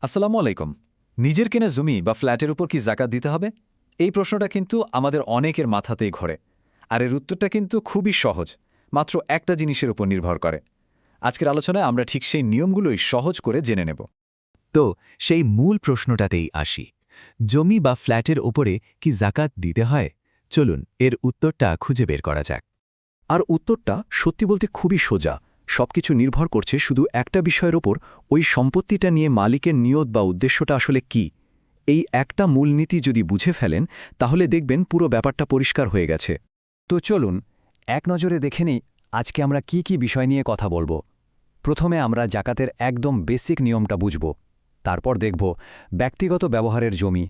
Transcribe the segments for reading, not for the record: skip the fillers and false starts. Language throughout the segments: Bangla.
আসসালামু আলাইকুম। নিজের কেনা জমি বা ফ্ল্যাটের উপর কি জাকাত দিতে হবে? এই প্রশ্নটা কিন্তু আমাদের অনেকের মাথাতেই ঘোরে। আর এর উত্তরটা কিন্তু খুবই সহজ, মাত্র একটা জিনিসের উপর নির্ভর করে। আজকের আলোচনায় আমরা ঠিক সেই নিয়মগুলোই সহজ করে জেনে নেব। তো সেই মূল প্রশ্নটাতেই আসি, জমি বা ফ্ল্যাটের ওপরে কি জাকাত দিতে হয়? চলুন এর উত্তরটা খুঁজে বের করা যাক। আর উত্তরটা সত্যি বলতে খুবই সোজা। সবকিছু নির্ভর করছে শুধু একটা বিষয়ের ওপর, ওই সম্পত্তিটা নিয়ে মালিকের নিয়ত বা উদ্দেশ্যটা আসলে কি। এই একটা মূলনীতি যদি বুঝে ফেলেন, তাহলে দেখবেন পুরো ব্যাপারটা পরিষ্কার হয়ে গেছে। তো চলুন এক নজরে দেখে নিই আজকে আমরা কি কি বিষয় নিয়ে কথা বলবো। প্রথমে আমরা জাকাতের একদম বেসিক নিয়মটা বুঝব। তারপর দেখব ব্যক্তিগত ব্যবহারের জমি,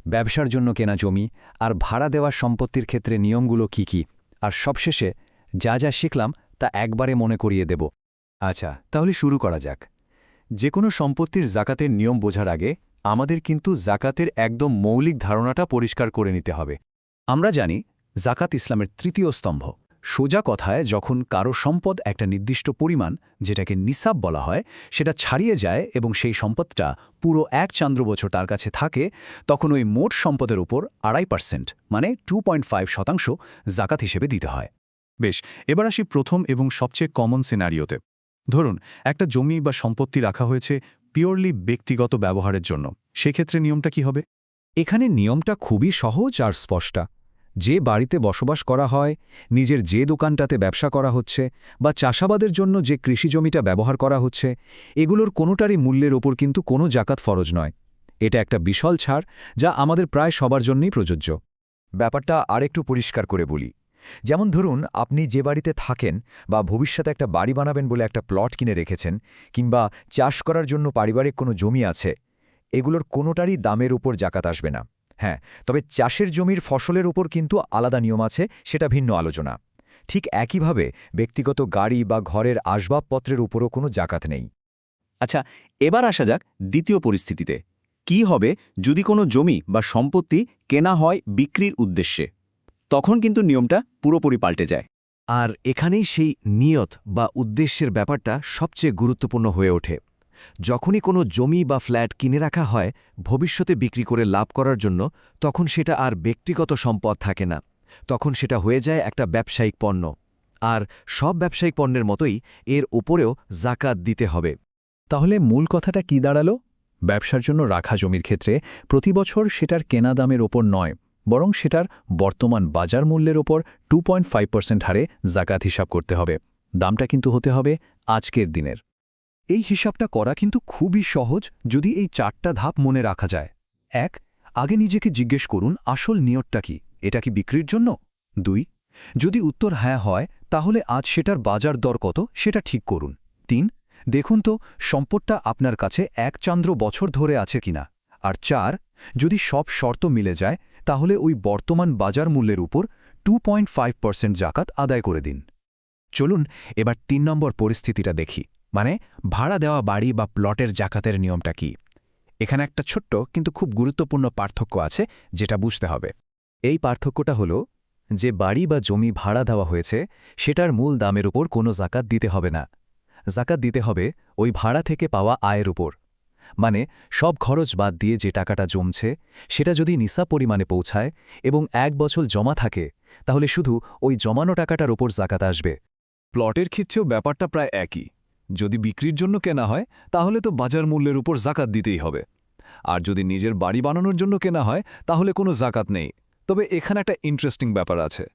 ব্যবসার জন্য কেনা জমি আর ভাড়া দেওয়ার সম্পত্তির ক্ষেত্রে নিয়মগুলো কি কি। আর সবশেষে যা যা শিখলাম তা একবারে মনে করিয়ে দেব। আচ্ছা, তাহলে শুরু করা যাক। যে কোনো সম্পত্তির জাকাতের নিয়ম বোঝার আগে আমাদের কিন্তু জাকাতের একদম মৌলিক ধারণাটা পরিষ্কার করে নিতে হবে। আমরা জানি জাকাত ইসলামের তৃতীয় স্তম্ভ। সোজা কথায় যখন কারো সম্পদ একটা নির্দিষ্ট পরিমাণ, যেটাকে নিসাব বলা হয়, সেটা ছাড়িয়ে যায় এবং সেই সম্পদটা পুরো ১ চান্দ্র বছর তার কাছে থাকে, তখন ওই মোট সম্পদের উপর ২.৫%, মানে 2.5% জাকাত হিসেবে দিতে হয়। বেশ, এবার আসি প্রথম এবং সবচেয়ে কমন সিনারিওতে। ধরুন একটা জমি বা সম্পত্তি রাখা হয়েছে পিওরলি ব্যক্তিগত ব্যবহারের জন্য। সেক্ষেত্রে নিয়মটা কি হবে? এখানে নিয়মটা খুবই সহজ আর স্পষ্টা। যে বাড়িতে বসবাস করা হয়, নিজের যে দোকানটাতে ব্যবসা করা হচ্ছে বা চাষাবাদের জন্য যে কৃষিজমিটা ব্যবহার করা হচ্ছে, এগুলোর কোনোটারই মূল্যের ওপর কিন্তু কোনো জাকাত ফরজ নয়। এটা একটা বিশাল ছাড়, যা আমাদের প্রায় সবার জন্যই প্রযোজ্য। ব্যাপারটা আরেকটু পরিষ্কার করে বলি। যেমন ধরুন আপনি যে বাড়িতে থাকেন বা ভবিষ্যতে একটা বাড়ি বানাবেন বলে একটা প্লট কিনে রেখেছেন, কিংবা চাষ করার জন্য পারিবারিক কোনো জমি আছে, এগুলোর কোনোটারই দামের উপর জাকাত আসবে না। হ্যাঁ, তবে চাষের জমির ফসলের উপর কিন্তু আলাদা নিয়ম আছে, সেটা ভিন্ন আলোচনা। ঠিক একইভাবে ব্যক্তিগত গাড়ি বা ঘরের আসবাবপত্রের উপরও কোনো জাকাত নেই। আচ্ছা, এবার আসা যাক দ্বিতীয় পরিস্থিতিতে। কি হবে যদি কোনো জমি বা সম্পত্তি কেনা হয় বিক্রির উদ্দেশ্যে? তখন কিন্তু নিয়মটা পুরোপুরি পাল্টে যায়। আর এখানেই সেই নিয়ত বা উদ্দেশ্যের ব্যাপারটা সবচেয়ে গুরুত্বপূর্ণ হয়ে ওঠে। যখনই কোনো জমি বা ফ্ল্যাট কিনে রাখা হয় ভবিষ্যতে বিক্রি করে লাভ করার জন্য, তখন সেটা আর ব্যক্তিগত সম্পদ থাকে না, তখন সেটা হয়ে যায় একটা ব্যবসায়িক পণ্য। আর সব ব্যবসায়িক পণ্যের মতোই এর উপরেও জাকাত দিতে হবে। তাহলে মূল কথাটা কি দাঁড়ালো? ব্যবসার জন্য রাখা জমির ক্ষেত্রে প্রতি বছর সেটার কেনা দামের ওপর নয়, বরং সেটার বর্তমান বাজার মূল্যের ওপর 2.5% হারে জাকাত হিসাব করতে হবে। দামটা কিন্তু হতে হবে আজকের দিনের। এই হিসাবটা করা কিন্তু খুবই সহজ যদি এই 4টা ধাপ মনে রাখা যায়। ১. আগে নিজেকে জিজ্ঞেস করুন আসল নিয়তটা কি, এটা কি বিক্রির জন্য? ২. যদি উত্তর হ্যাঁ হয়, তাহলে আজ সেটার বাজার দর কত সেটা ঠিক করুন। ৩. দেখুন তো সম্পদটা আপনার কাছে ১ চান্দ্র বছর ধরে আছে কিনা। আর ৪. যদি সব শর্ত মিলে যায়, তাহলে ওই বর্তমান বাজার মূল্যের উপর 2.5% জাকাত আদায় করে দিন। চলুন এবার ৩ নম্বর পরিস্থিতিটা দেখি, মানে ভাড়া দেওয়া বাড়ি বা প্লটের জাকাতের নিয়মটা কি। এখানে একটা ছোট্ট কিন্তু খুব গুরুত্বপূর্ণ পার্থক্য আছে, যেটা বুঝতে হবে। এই পার্থক্যটা হলো যে বাড়ি বা জমি ভাড়া দেওয়া হয়েছে সেটার মূল দামের উপর কোনো জাকাত দিতে হবে না। জাকাত দিতে হবে ওই ভাড়া থেকে পাওয়া আয়ের উপর। মানে সব খরচ বাদ দিয়ে যে টাকাটা জমছে সেটা যদি নিসাব পরিমাণে পৌঁছায় এবং ১ বছর জমা থাকে, তাহলে শুধু ওই জমানো টাকাটার উপর জাকাত আসবে। প্লটের ক্ষেত্রেও ব্যাপারটা প্রায় একই। যদি বিক্রির জন্য কেনা হয়, তাহলে তো বাজার মূল্যের উপর জাকাত দিতেই হবে। আর যদি নিজের বাড়ি বানানোর জন্য কেনা হয়, তাহলে কোনো জাকাত নেই। তবে এখানে একটা ইন্টারেস্টিং ব্যাপার আছে।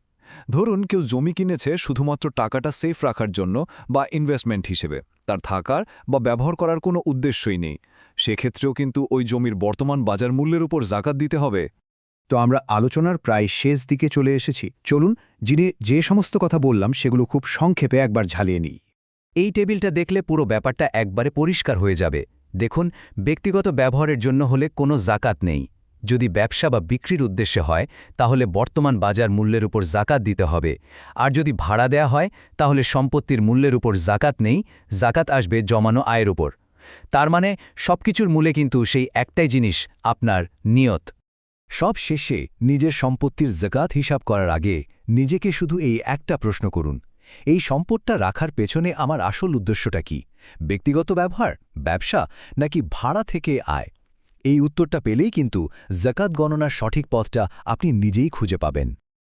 ধরুন কেউ জমি কিনেছে শুধুমাত্র টাকাটা সেফ রাখার জন্য বা ইনভেস্টমেন্ট হিসেবে, তার থাকার বা ব্যবহার করার কোনো উদ্দেশ্যই নেই। সেক্ষেত্রেও কিন্তু ওই জমির বর্তমান বাজার মূল্যের উপর জাকাত দিতে হবে। তো আমরা আলোচনার প্রায় শেষ দিকে চলে এসেছি। চলুন যে সমস্ত কথা বললাম সেগুলো খুব সংক্ষেপে একবার ঝালিয়ে নিই। এই টেবিলটা দেখলে পুরো ব্যাপারটা একবারে পরিষ্কার হয়ে যাবে। দেখুন, ব্যক্তিগত ব্যবহারের জন্য হলে কোনো জাকাত নেই। যদি ব্যবসা বা বিক্রির উদ্দেশ্যে হয়, তাহলে বর্তমান বাজার মূল্যের উপর জাকাত দিতে হবে। আর যদি ভাড়া দেয়া হয়, তাহলে সম্পত্তির মূল্যের উপর জাকাত নেই, জাকাত আসবে জমানো আয়ের উপর। তার মানে সবকিছুর মূলে কিন্তু সেই একটাই জিনিস, আপনার নিয়ত। সব শেষে নিজের সম্পত্তির জাকাত হিসাব করার আগে নিজেকে শুধু এই একটা প্রশ্ন করুন, এই সম্পদটা রাখার পেছনে আমার আসল উদ্দেশ্যটা কি? ব্যক্তিগত ব্যবহার, ব্যবসা, নাকি ভাড়া থেকে আয়? এই উত্তরটা পেলেই কিন্তু জাকাত গণনার সঠিক পথটা আপনি নিজেই খুঁজে পাবেন।